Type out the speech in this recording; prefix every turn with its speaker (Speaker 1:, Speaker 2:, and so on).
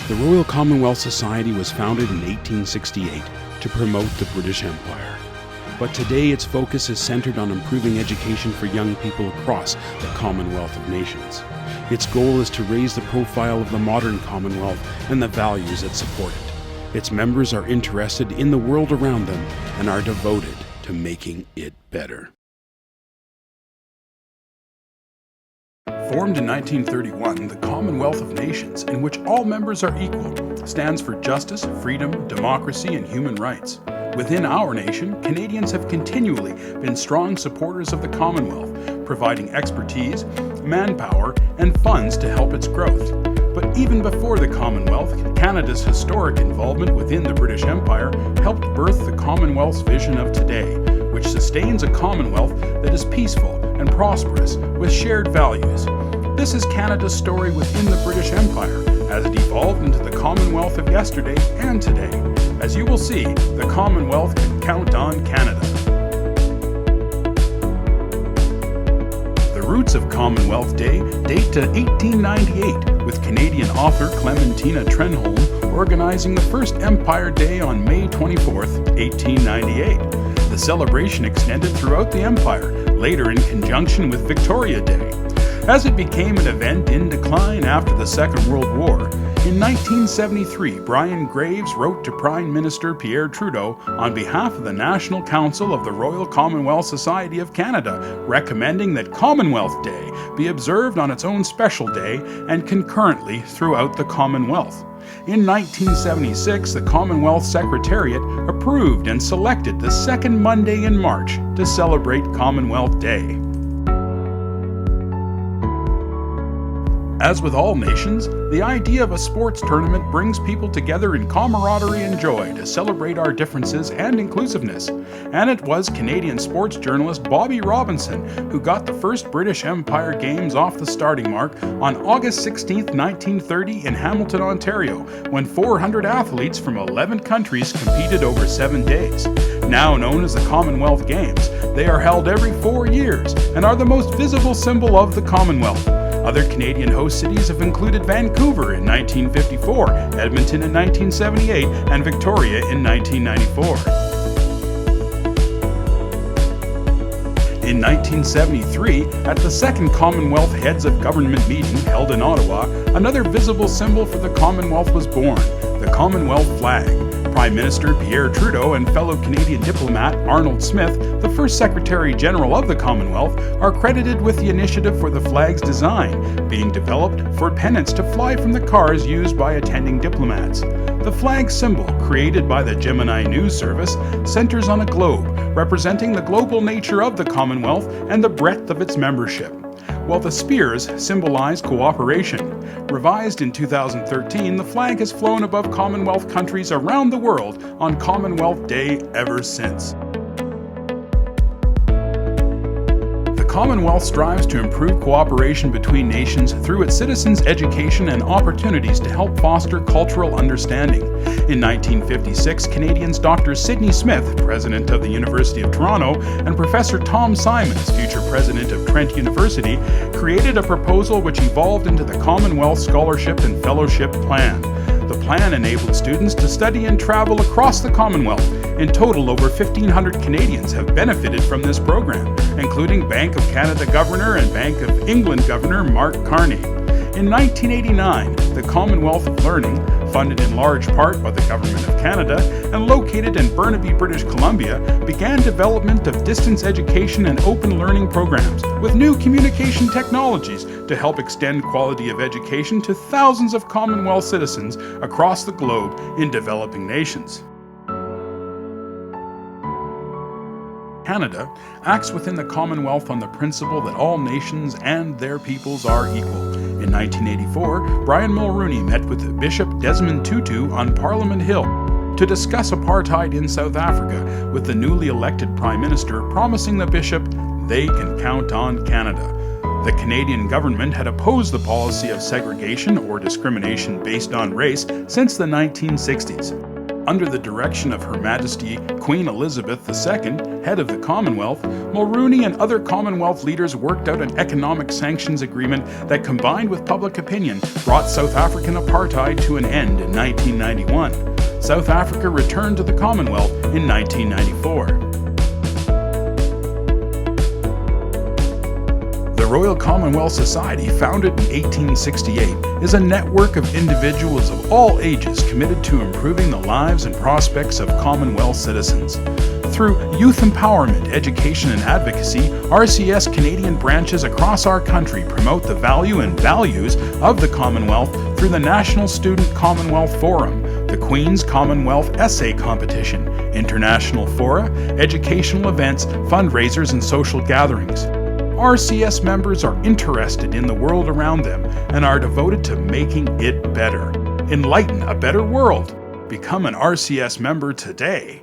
Speaker 1: The Royal Commonwealth Society was founded in 1868 to promote the British Empire. But today its focus is centered on improving education for young people across the Commonwealth of Nations. Its goal is to raise the profile of the modern Commonwealth and the values that support it. Its members are interested in the world around them and are devoted to making it better. Formed in 1931, the Commonwealth of Nations, in which all members are equal, stands for justice, freedom, democracy, and human rights. Within our nation, Canadians have continually been strong supporters of the Commonwealth, providing expertise, manpower, and funds to help its growth. But even before the Commonwealth, Canada's historic involvement within the British Empire helped birth the Commonwealth's vision of today, which sustains a Commonwealth that is peaceful and prosperous with shared values. This is Canada's story within the British Empire as it evolved into the Commonwealth of yesterday and today. As you will see, the Commonwealth can count on Canada. The roots of Commonwealth Day date to 1898, with Canadian author Clementina Trenholm organizing the first Empire Day on May 24, 1898. The celebration extended throughout the Empire, later in conjunction with Victoria Day. As it became an event in decline after the Second World War, in 1973, Brian Graves wrote to Prime Minister Pierre Trudeau on behalf of the National Council of the Royal Commonwealth Society of Canada, recommending that Commonwealth Day be observed on its own special day and concurrently throughout the Commonwealth. In 1976, the Commonwealth Secretariat approved and selected the second Monday in March to celebrate Commonwealth Day. As with all nations, the idea of a sports tournament brings people together in camaraderie and joy to celebrate our differences and inclusiveness. And it was Canadian sports journalist Bobby Robinson who got the first British Empire Games off the starting mark on August 16, 1930 in Hamilton, Ontario, when 400 athletes from 11 countries competed over 7 days. Now known as the Commonwealth Games, they are held every 4 years and are the most visible symbol of the Commonwealth. Other Canadian host cities have included Vancouver in 1954, Edmonton in 1978, and Victoria in 1994. In 1973, at the second Commonwealth Heads of Government meeting held in Ottawa, another visible symbol for the Commonwealth was born, the Commonwealth Flag. Prime Minister Pierre Trudeau and fellow Canadian diplomat Arnold Smith, the first Secretary General of the Commonwealth, are credited with the initiative for the flag's design, being developed for pennants to fly from the cars used by attending diplomats. The flag symbol, created by the Gemini News Service, centers on a globe, representing the global nature of the Commonwealth and the breadth of its membership, while the spears symbolize cooperation. Revised in 2013, the flag has flown above Commonwealth countries around the world on Commonwealth Day ever since. The Commonwealth strives to improve cooperation between nations through its citizens' education and opportunities to help foster cultural understanding. In 1956, Canadians Dr. Sidney Smith, president of the University of Toronto, and Professor Tom Simons, future president of Trent University, created a proposal which evolved into the Commonwealth Scholarship and Fellowship Plan. The plan enabled students to study and travel across the Commonwealth. In total, over 1,500 Canadians have benefited from this program, including Bank of Canada Governor and Bank of England Governor Mark Carney. In 1989, the Commonwealth of Learning, funded in large part by the Government of Canada and located in Burnaby, British Columbia, began development of distance education and open learning programs with new communication technologies to help extend quality of education to thousands of Commonwealth citizens across the globe in developing nations. Canada acts within the Commonwealth on the principle that all nations and their peoples are equal. In 1984, Brian Mulroney met with Bishop Desmond Tutu on Parliament Hill to discuss apartheid in South Africa, with the newly elected Prime Minister promising the bishop they can count on Canada. The Canadian government had opposed the policy of segregation or discrimination based on race since the 1960s. Under the direction of Her Majesty Queen Elizabeth II, head of the Commonwealth, Mulrooney and other Commonwealth leaders worked out an economic sanctions agreement that, combined with public opinion, brought South African apartheid to an end in 1991. South Africa returned to the Commonwealth in 1994. The Royal Commonwealth Society, founded in 1868, is a network of individuals of all ages committed to improving the lives and prospects of Commonwealth citizens. Through youth empowerment, education, and advocacy, RCS Canadian branches across our country promote the value and values of the Commonwealth through the National Student Commonwealth Forum, the Queen's Commonwealth Essay Competition, international fora, educational events, fundraisers, and social gatherings. RCS members are interested in the world around them and are devoted to making it better. Enlighten a better world. Become an RCS member today.